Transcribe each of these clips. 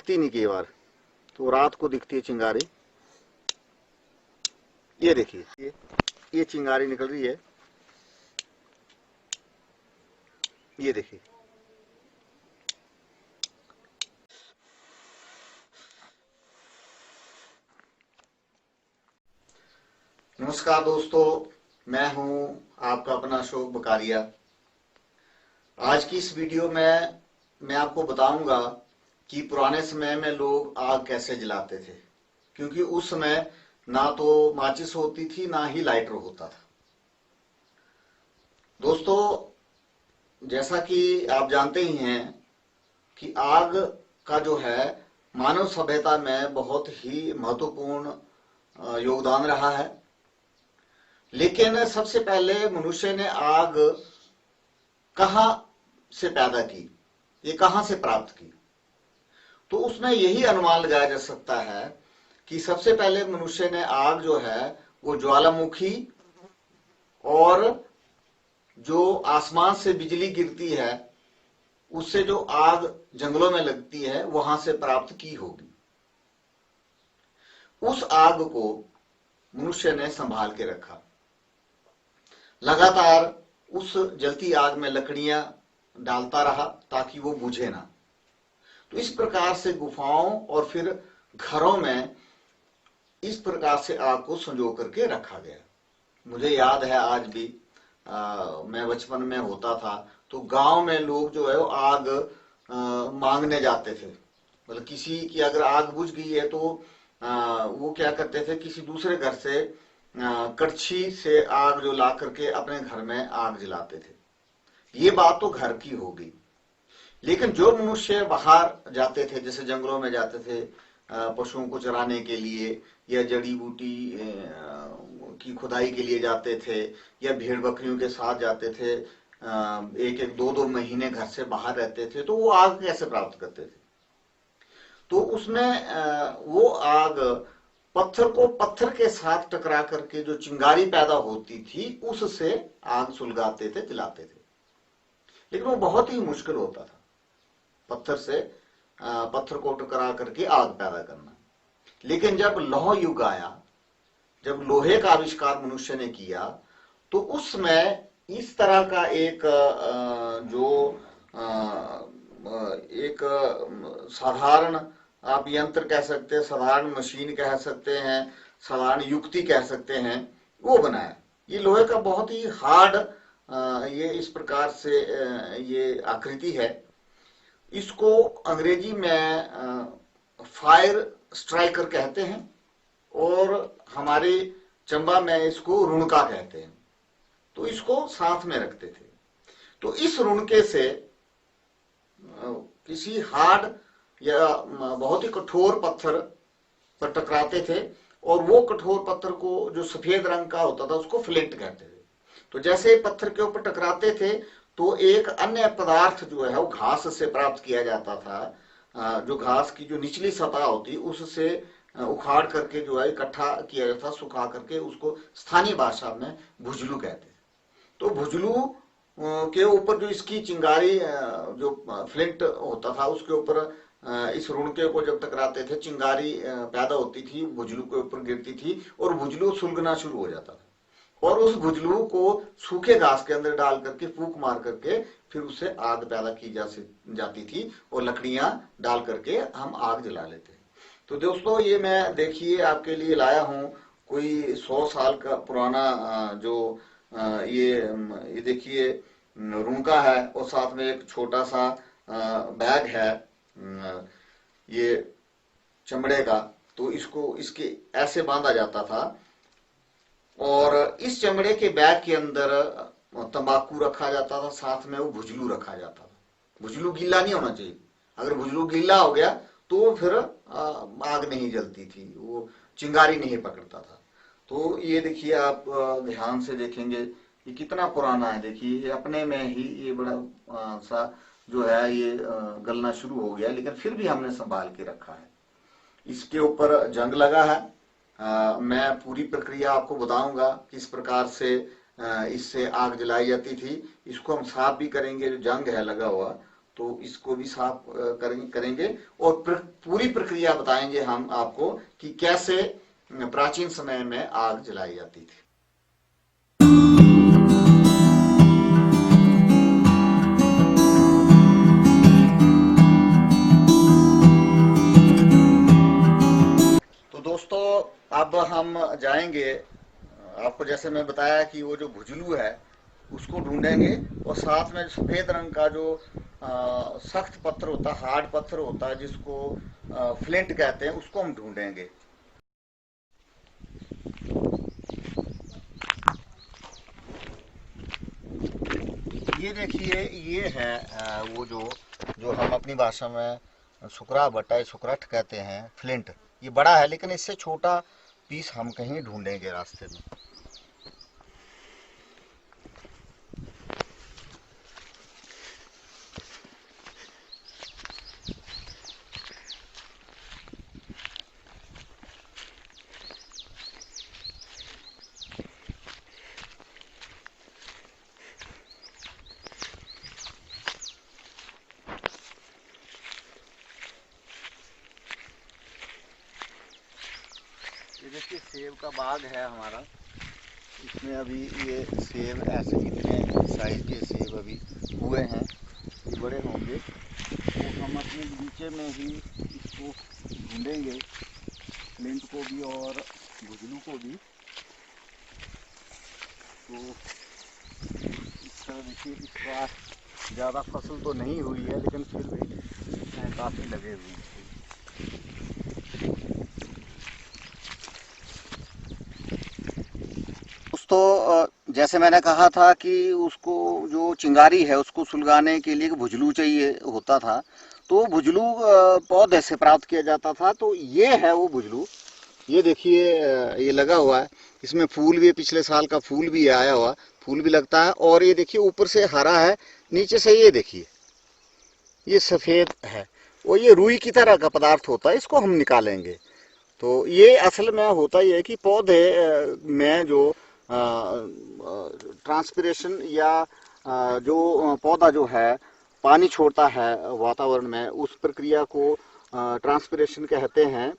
दिखती नहीं कई बार, तो रात को दिखती है चिंगारी। ये देखिए, ये चिंगारी निकल रही है, ये देखिए। नमस्कार दोस्तों, मैं हूं आपका अपना अशोक बकारिया। आज की इस वीडियो में मैं आपको बताऊंगा कि पुराने समय में लोग आग कैसे जलाते थे, क्योंकि उस समय ना तो माचिस होती थी ना ही लाइटर होता था। दोस्तों, जैसा कि आप जानते ही हैं कि आग का जो है मानव सभ्यता में बहुत ही महत्वपूर्ण योगदान रहा है। लेकिन सबसे पहले मनुष्य ने आग कहां से पैदा की, ये कहां से प्राप्त की, तो उसमें यही अनुमान लगाया जा सकता है कि सबसे पहले मनुष्य ने आग जो है वो ज्वालामुखी और जो आसमान से बिजली गिरती है उससे जो आग जंगलों में लगती है वहां से प्राप्त की होगी। उस आग को मनुष्य ने संभाल के रखा, लगातार उस जलती आग में लकड़ियां डालता रहा ताकि वो बुझे ना। तो इस प्रकार से गुफाओं और फिर घरों में इस प्रकार से आग को संजो करके रखा गया। मुझे याद है आज भी, मैं बचपन में होता था तो गांव में लोग जो है वो आग मांगने जाते थे। मतलब किसी की अगर आग बुझ गई है तो वो क्या करते थे, किसी दूसरे घर से कड़छी से आग जो ला करके अपने घर में आग जलाते थे। ये बात तो घर की होगी। लेकिन जो मनुष्य बाहर जाते थे, जैसे जंगलों में जाते थे पशुओं को चराने के लिए, या जड़ी बूटी की खुदाई के लिए जाते थे, या भेड़ बकरियों के साथ जाते थे, एक एक दो दो महीने घर से बाहर रहते थे, तो वो आग कैसे प्राप्त करते थे? तो उसमें वो आग पत्थर को पत्थर के साथ टकरा करके जो चिंगारी पैदा होती थी उससे आग सुलगाते थे, जलाते थे। लेकिन वो बहुत ही मुश्किल होता था पत्थर से पत्थर को टकरा करके आग पैदा करना। लेकिन जब लौह युग आया, जब लोहे का आविष्कार मनुष्य ने किया, तो उसमें इस तरह का एक एक साधारण आप यंत्र कह सकते हैं, साधारण मशीन कह सकते हैं, साधारण युक्ति कह सकते हैं, वो बनाया। ये लोहे का बहुत ही हार्ड ये इस प्रकार से ये आकृति है। इसको अंग्रेजी में फायर स्ट्राइकर कहते हैं और हमारे चंबा में इसको रुणका कहते हैं। तो इसको साथ में रखते थे। तो इस रुणके से किसी हार्ड या बहुत ही कठोर पत्थर पर टकराते थे, और वो कठोर पत्थर को जो सफेद रंग का होता था उसको फ्लिंट कहते थे। तो जैसे पत्थर के ऊपर टकराते थे तो एक अन्य पदार्थ जो है वो घास से प्राप्त किया जाता था, जो घास की जो निचली सतह होती उससे उखाड़ करके जो है इकट्ठा किया जाता, सुखा करके उसको स्थानीय भाषा में भुजलू कहते थे। तो भुजलू के ऊपर जो इसकी चिंगारी जो फ्लिंट होता था उसके ऊपर इस रुणके को जब टकराते थे चिंगारी पैदा होती थी, भुजलू के ऊपर गिरती थी और भुजलू सुलगना शुरू हो जाता था। और उस भुजलू को सूखे घास के अंदर डाल करके फूंक मार करके फिर उससे आग पैदा की जाती थी और लकड़ियां डाल करके हम आग जला लेते। तो दोस्तों, ये मैं देखिए आपके लिए लाया हूं कोई 100 साल का पुराना जो ये देखिए रुणका है और साथ में एक छोटा सा बैग है ये चमड़े का। तो इसको इसके ऐसे बांधा जाता था और इस चमड़े के बैग के अंदर तंबाकू रखा जाता था, साथ में वो भुजलू रखा जाता था। भुजलू गीला नहीं होना चाहिए, अगर भुजलू गीला हो गया तो फिर आग नहीं जलती थी, वो चिंगारी नहीं पकड़ता था। तो ये देखिए, आप ध्यान से देखेंगे ये कितना पुराना है। देखिए ये अपने में ही ये बड़ा सा जो है ये गलना शुरू हो गया, लेकिन फिर भी हमने संभाल के रखा है। इसके ऊपर जंग लगा है। मैं पूरी प्रक्रिया आपको बताऊंगा किस प्रकार से इससे आग जलाई जाती थी। इसको हम साफ भी करेंगे, जो जंग है लगा हुआ तो इसको भी साफ करेंगे और पूरी प्रक्रिया बताएंगे हम आपको कि कैसे प्राचीन समय में आग जलाई जाती थी। तो दोस्तों अब हम जाएंगे, आपको जैसे मैं बताया कि वो जो भुजलू है उसको ढूंढेंगे और साथ में सफेद रंग का जो सख्त पत्थर होता है, हार्ड पत्थर होता है जिसको फ्लिंट कहते हैं, उसको हम ढूंढेंगे। ये देखिए, ये है वो जो हम अपनी भाषा में सुकरा बटाई सुकरठ कहते हैं, फ्लिंट। ये बड़ा है लेकिन इससे छोटा पीस हम कहीं ढूंढेंगे रास्ते में। ये देखिए सेब का बाग है हमारा, इसमें अभी ये सेब ऐसे इतने साइज के सेब अभी हुए हैं, ये बड़े होंगे तो हम अपने बगीचे में ही इसको ढूंढेंगे, फ्लिंट को भी और भुजलू को भी। तो इस तरह देखिए, इस बार ज़्यादा फसल तो नहीं हुई है लेकिन फिर भी काफ़ी लगे हुए हैं। दोस्तों जैसे मैंने कहा था कि उसको जो चिंगारी है उसको सुलगाने के लिए भुजलू चाहिए होता था, तो भुजलू पौधे से प्राप्त किया जाता था। तो ये है वो भुजलू, ये देखिए ये लगा हुआ है, इसमें फूल भी है, पिछले साल का फूल भी आया हुआ, फूल भी लगता है। और ये देखिए ऊपर से हरा है, नीचे से ये देखिए ये सफ़ेद है, और ये रुई की तरह का पदार्थ होता है, इसको हम निकालेंगे। तो ये असल में होता ही है कि पौधे में जो ट्रांसपिरेशन या जो पौधा जो है पानी छोड़ता है वातावरण में, उस प्रक्रिया को ट्रांसपिरेशन कहते हैं,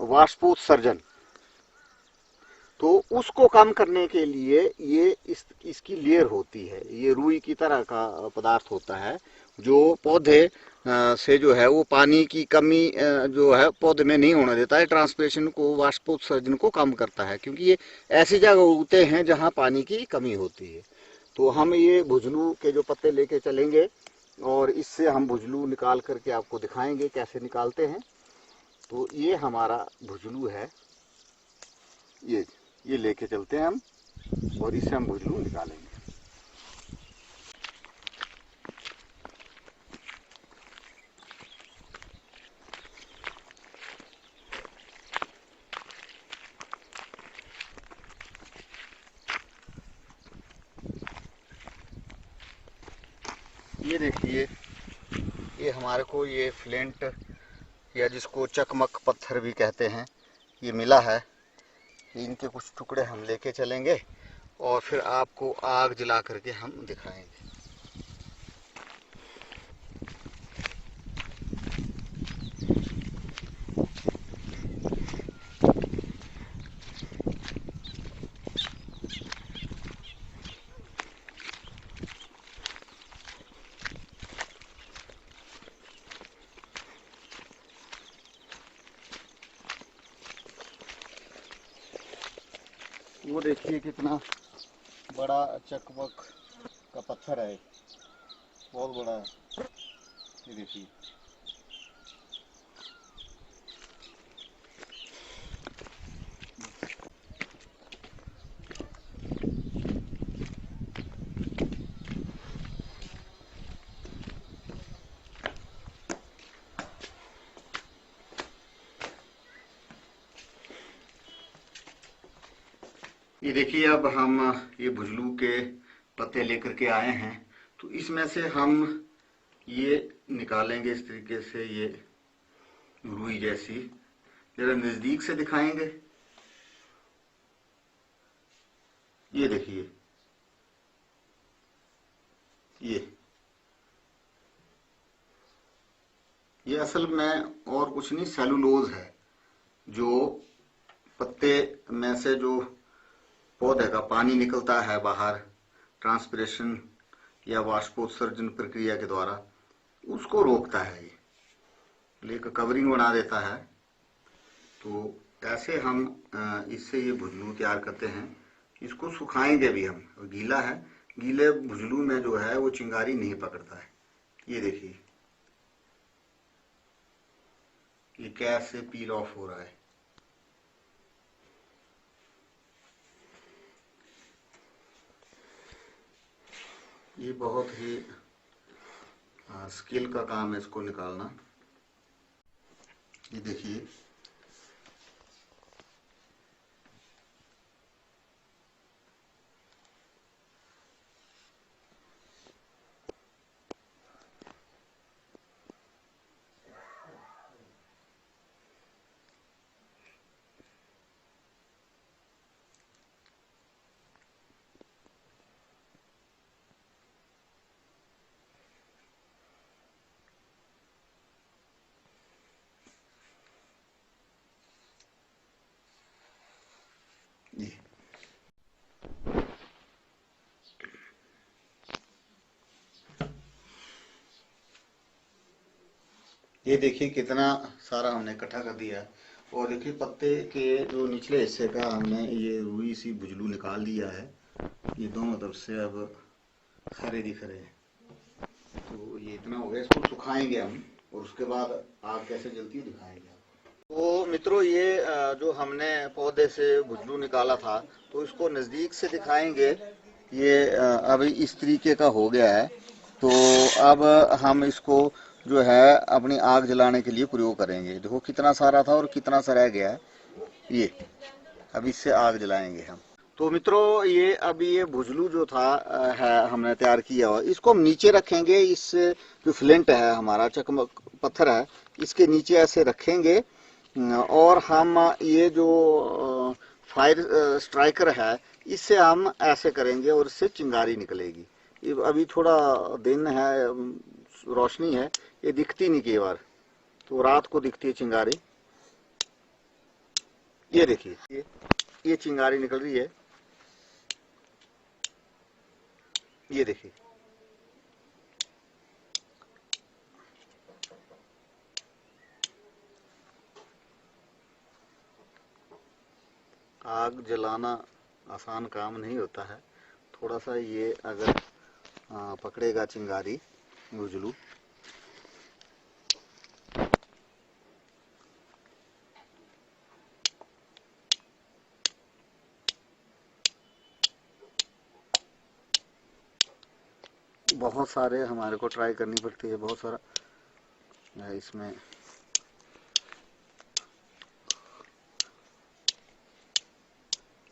वाष्पोत्सर्जन। तो उसको कम करने के लिए ये इसकी लेयर होती है, ये रुई की तरह का पदार्थ होता है जो पौधे से जो है वो पानी की कमी जो है पौधे में नहीं होने देता है, ट्रांसपिरेशन को, वाष्पोत्सर्जन को कम करता है, क्योंकि ये ऐसी जगह उगते हैं जहाँ पानी की कमी होती है। तो हम ये भुजलू के जो पत्ते लेके चलेंगे और इससे हम भुजलू निकाल करके आपको दिखाएंगे कैसे निकालते हैं। तो ये हमारा भुजलू है, ये लेके चलते हैं हम और इससे हम भुजलू निकालेंगे। ये देखिए, ये हमारे को ये फ्लिंट या जिसको चकमक पत्थर भी कहते हैं, ये मिला है। इनके कुछ टुकड़े हम लेके चलेंगे और फिर आपको आग जला करके हम दिखाएंगे। वो देखिए कितना बड़ा चकमक का पत्थर है, बहुत बड़ा है, ये देखिए। ये देखिए, अब हम ये भुजलू के पत्ते लेकर के आए हैं, तो इसमें से हम ये निकालेंगे इस तरीके से, ये रुई जैसी। जरा नजदीक से दिखाएंगे, ये देखिए, ये असल में और कुछ नहीं, सेलुलोज है, जो पत्ते में से जो पौधे का पानी निकलता है बाहर ट्रांसपिरेशन या वाष्पोत्सर्जन प्रक्रिया के द्वारा, उसको रोकता है ये, लेकर कवरिंग बना देता है। तो ऐसे हम इससे ये भुजलू तैयार करते हैं। इसको सुखाएंगे भी हम, गीला है, गीले भुजलू में जो है वो चिंगारी नहीं पकड़ता है। ये देखिए ये कैसे पील ऑफ हो रहा है। ये बहुत ही स्किल का काम है इसको निकालना। ये देखिए ये देखिए कितना सारा हमने इकट्ठा कर दिया। और देखिए पत्ते के जो निचले हिस्से का हमने ये रुई सी भुजलू निकाल दिया है। ये दोनों तरफ से अब सारे दिख रहे हैं। तो ये इतना हो गया, इसको सुखाएंगे हम और उसके बाद आग कैसे जलती है दिखाएंगे। तो मित्रों ये जो हमने पौधे से भुजलू निकाला था तो इसको नज़दीक से दिखाएंगे। ये अभी इस तरीके का हो गया है। तो अब हम इसको जो है अपनी आग जलाने के लिए प्रयोग करेंगे। देखो कितना सारा था और कितना सा रह गया है। ये अब इससे आग जलाएंगे हम। तो मित्रों ये अभी ये भुजलू जो था है हमने तैयार किया हुआ, इसको हम नीचे रखेंगे। इस जो फ्लिंट है हमारा चकमक पत्थर है, इसके नीचे ऐसे रखेंगे और हम ये जो फायर स्ट्राइकर है इससे हम ऐसे करेंगे और इससे चिंगारी निकलेगी। अभी थोड़ा दिन है, रोशनी है, ये दिखती नहीं कई बार, तो रात को दिखती है चिंगारी। ये देखिए ये चिंगारी निकल रही है। ये देखिए आग जलाना आसान काम नहीं होता है। थोड़ा सा ये अगर पकड़ेगा चिंगारी भुजलू, बहुत सारे हमारे को ट्राई करनी पड़ती है, बहुत सारा इसमें।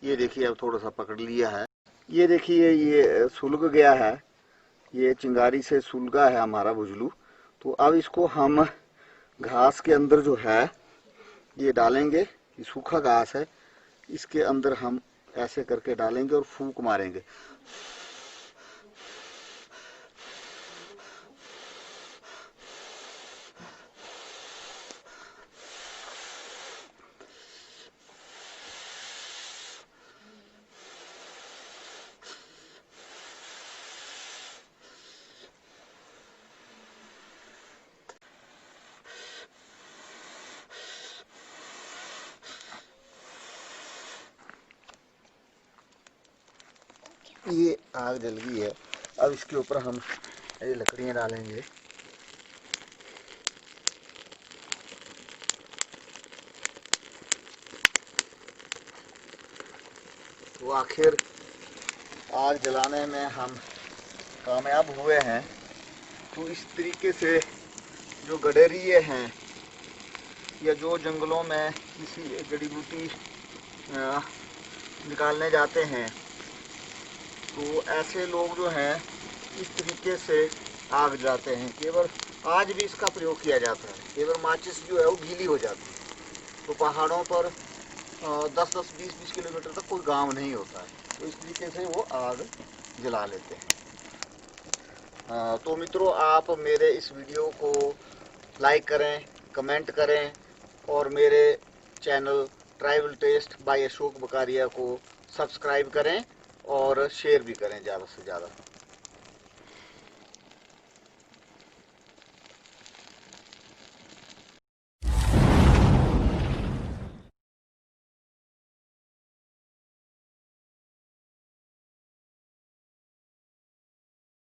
ये देखिए अब थोड़ा सा पकड़ लिया है। ये देखिए ये सुलग गया है, ये चिंगारी से सुलगा है हमारा भुजलू। तो अब इसको हम घास के अंदर जो है ये डालेंगे। ये सूखा घास है, इसके अंदर हम ऐसे करके डालेंगे और फूंक मारेंगे। ये आग जल गई है। अब इसके ऊपर हम ये लकड़ियाँ डालेंगे। तो आखिर आग जलाने में हम कामयाब हुए हैं। तो इस तरीके से जो गडेरिए हैं या जो जंगलों में किसी जड़ी बूटी निकालने जाते हैं, तो ऐसे लोग जो हैं इस तरीके से आग जलाते हैं। केवल आज भी इसका प्रयोग किया जाता है। केवल माचिस जो है वो गीली हो जाती है। तो पहाड़ों पर 10-10, 20-20 किलोमीटर तक कोई गांव नहीं होता है, तो इस तरीके से वो आग जला लेते हैं। तो मित्रों आप मेरे इस वीडियो को लाइक करें, कमेंट करें और मेरे channel tribal taste by Ashok Bakaria को सब्सक्राइब करें और शेयर भी करें ज़्यादा से ज़्यादा।